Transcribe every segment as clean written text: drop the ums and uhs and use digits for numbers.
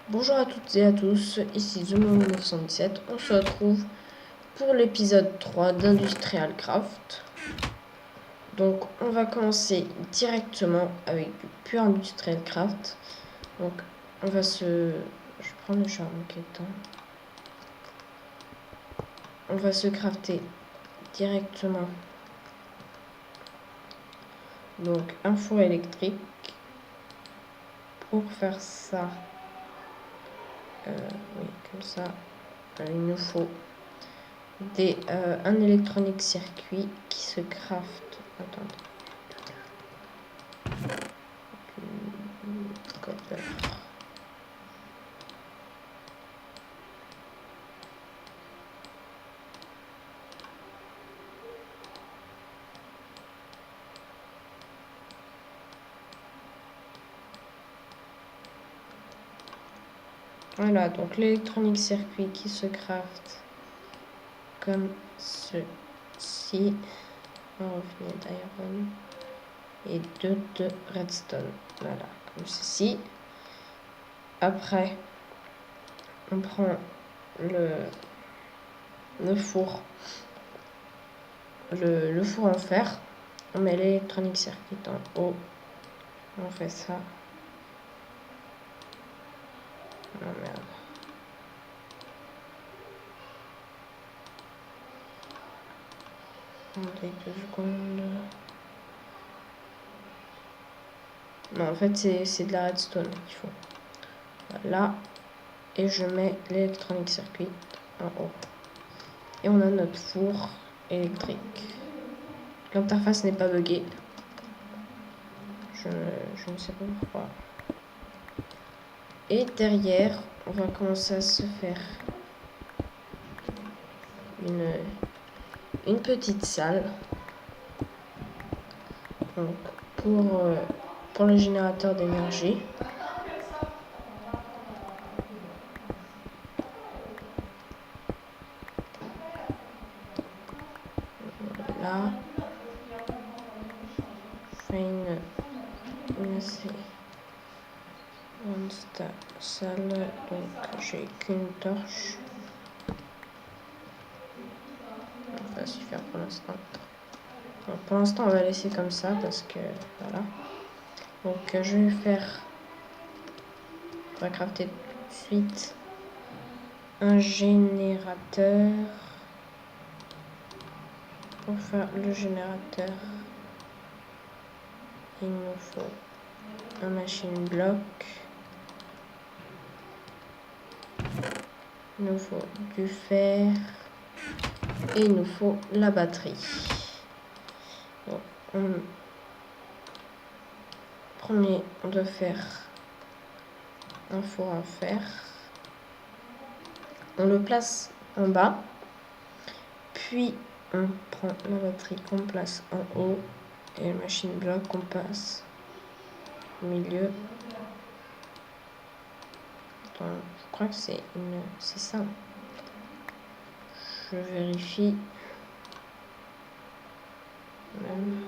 Bonjour à toutes et à tous, ici TheMomo917. On se retrouve pour l'épisode 3 d'Industrial Craft. Donc on va commencer directement avec du pur Industrial Craft. Donc on va se... Je vais prendre le charbon qui est temps. On va se crafter directement donc un four électrique. Pour faire ça, oui, comme ça, il nous faut un électronique circuit qui se craft. Attendez. Copper. Voilà, donc l'électronique circuit qui se craft comme ceci. Un revenu d'iron et 2 de redstone. Voilà, comme ceci. Après, on prend le four. Le four en fer. On met l'électronique circuit en haut. On fait ça. Oh merde. Attendez 2 secondes. Non, en fait, c'est de la redstone qu'il faut. Voilà. Et je mets l'électronique circuit en haut. Et on a notre four électrique. L'interface n'est pas buggée. Je ne sais pas pourquoi. Et derrière, on va commencer à se faire une petite salle. Donc, pour le générateur d'énergie. Là, je fais une salle. Donc, j'ai qu'une torche. Ça va suffire pour l'instant. Donc, pour l'instant, on va laisser comme ça parce que voilà. Donc, je vais faire. On va crafter tout de suite un générateur. Pour faire le générateur, il nous faut un machine block. Il nous faut du fer. Et il nous faut la batterie. Donc, premier, on doit faire un four à fer. On le place en bas. Puis, on prend la batterie qu'on place en haut. Et le machine block qu'on passe au milieu. Attends, je crois que c'est ça. Je vérifie. Même.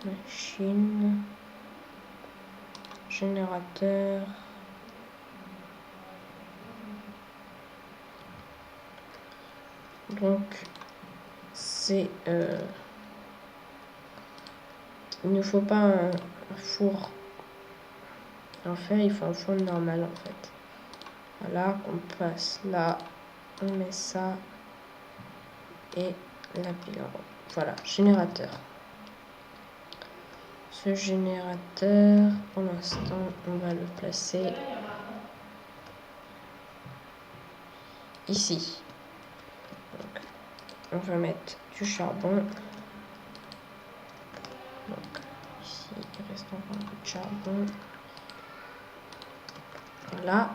Machine. Générateur. Donc, c'est... il ne faut pas un four en fer, il faut un four normal en fait. Voilà, on passe là, on met ça et la pile en haut. Voilà, générateur. Ce générateur, pour l'instant, on va le placer ici. Donc, on va mettre du charbon. Donc, ici, il reste encore un peu de charbon. Voilà.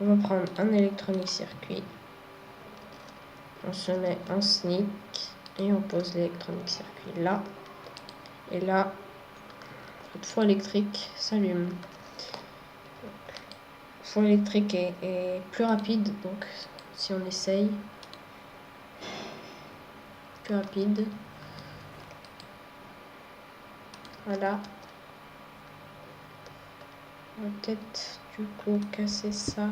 On va prendre un électronique circuit. On se met en sneak et on pose l'électronique circuit là. Et là, notre four électrique s'allume. Le four électrique est plus rapide, donc si on essaye, plus rapide. Voilà. On va peut-être du coup casser ça.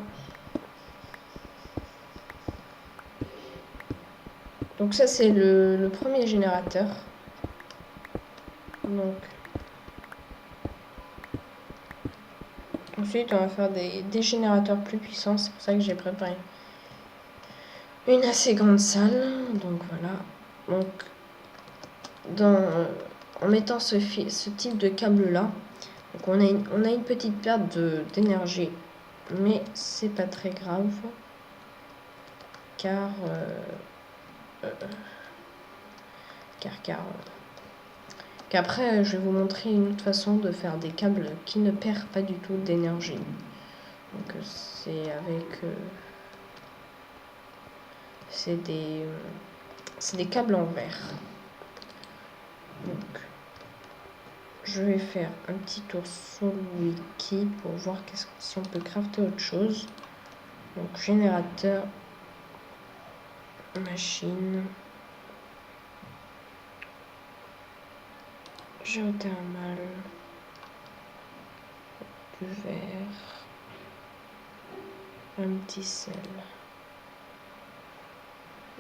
Donc ça c'est le premier générateur. Donc ensuite on va faire des générateurs plus puissants. C'est pour ça que j'ai préparé une assez grande salle. Donc voilà. Donc en mettant ce type de câble là, donc on a une petite perte d'énergie, mais c'est pas très grave car qu'après je vais vous montrer une autre façon de faire des câbles qui ne perdent pas du tout d'énergie. Donc c'est avec c'est des câbles en verre. Donc je vais faire un petit tour sur le wiki pour voir si on peut crafter autre chose. Donc générateur, machine, géothermal, du verre, un petit sel.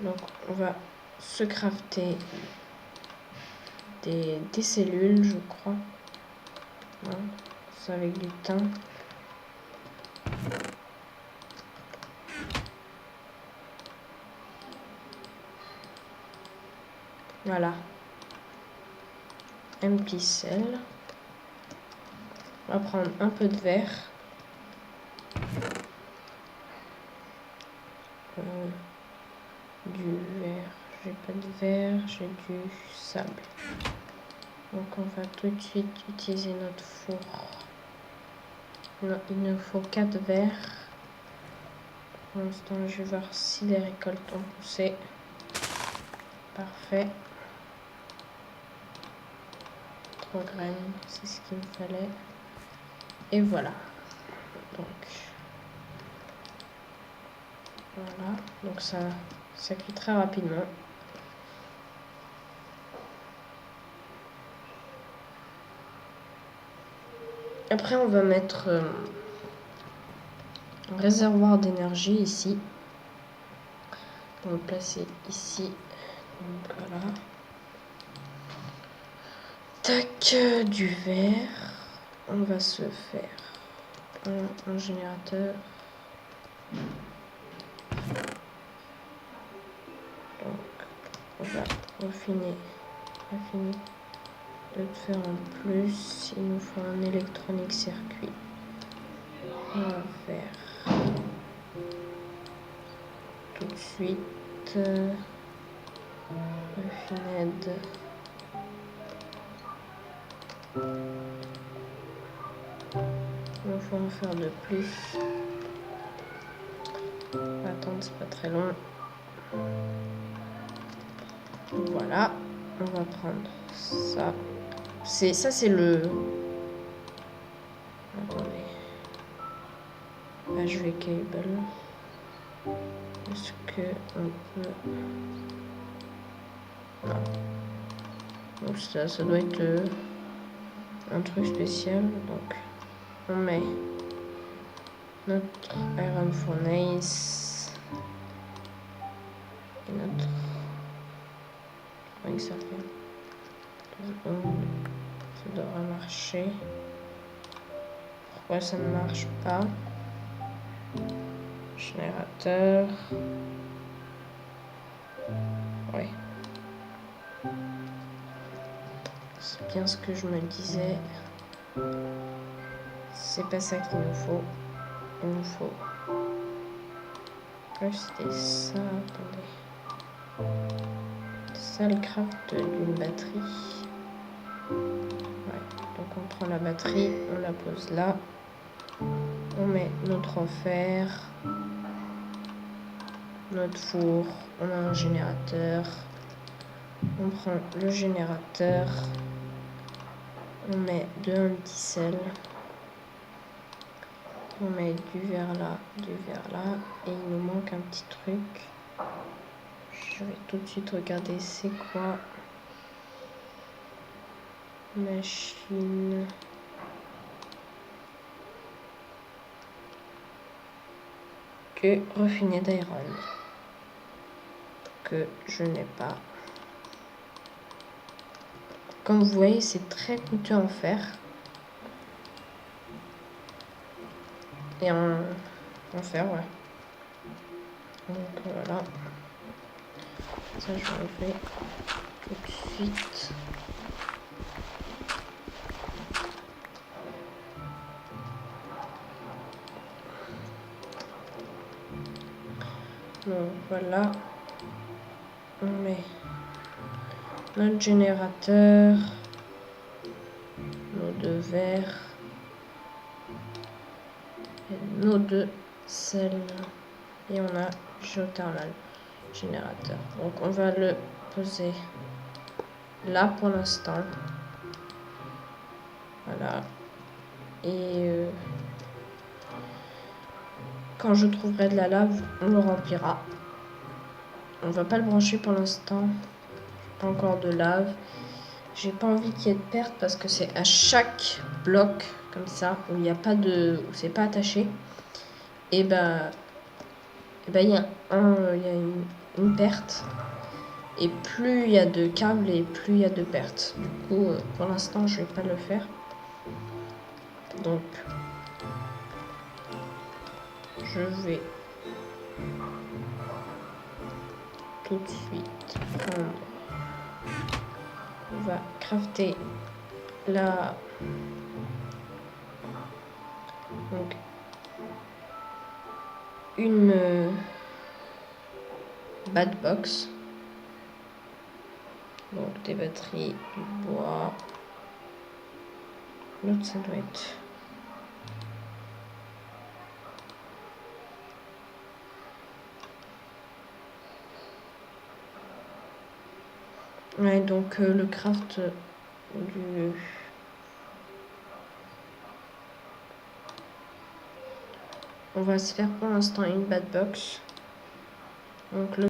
Donc on va se crafter des cellules, je crois. Hein, c'est avec du thym. Voilà. Un petit sel. On va prendre un peu de verre. Du verre. J'ai pas de verre, j'ai du sable. Donc on va tout de suite utiliser notre four. Non, il nous faut 4 verres. Pour l'instant, je vais voir si les récoltes ont poussé. Parfait. 3 graines, c'est ce qu'il me fallait. Et voilà. Donc voilà. Donc ça cuit très rapidement. Après, on va mettre un réservoir d'énergie ici. On va le placer ici. Donc voilà. Tac, du verre. On va se faire un générateur. Donc on va finir de le faire en plus. Il nous faut un électronique circuit. On va faire tout de suite Refined. Il faut en faire de plus. On va attendre, c'est pas très long. Voilà, on va prendre ça. Ça c'est le. Attendez. HV cable. Est-ce que on peut. Non. Donc ça doit être un truc spécial. Donc on met notre iron furnace et notre. Comment il s'appelle? Ça devrait marcher. Pourquoi ça ne marche pas? Générateur. Ouais. C'est bien ce que je me disais. C'est pas ça qu'il nous faut. Il nous faut. C'était ça. Attendez. Ça, le craft d'une batterie. Ouais. Donc on prend la batterie, on la pose là. On met notre fer. Notre four. On a un générateur. On prend le générateur. On met un petit sel. On met du verre là, et il nous manque un petit truc. Je vais tout de suite regarder c'est quoi. Machine. que raffiné d'iron que je n'ai pas. Comme vous voyez, c'est très coûteux à en faire. Et en faire, ouais. Donc voilà. Ça, je le fais tout de suite. Donc voilà. On met notre générateur, nos 2 verres et nos 2 sels. Et on a géothermal générateur. Donc on va le poser là pour l'instant. Voilà. Et quand je trouverai de la lave, on le remplira. On va pas le brancher pour l'instant. Pas encore de lave. J'ai pas envie qu'il y ait de perte parce que c'est à chaque bloc comme ça où il n'y a pas de, où c'est pas attaché. Et ben il y a une perte. Et plus il y a de câbles et plus il y a de pertes. Du coup, pour l'instant, je vais pas le faire. Donc, je vais tout de suite prendre. On va crafter la. Donc, une bad box. Donc, des batteries, du bois. L'autre, ça doit être. Ouais, donc le craft du. On va se faire pour l'instant une bad box. Donc le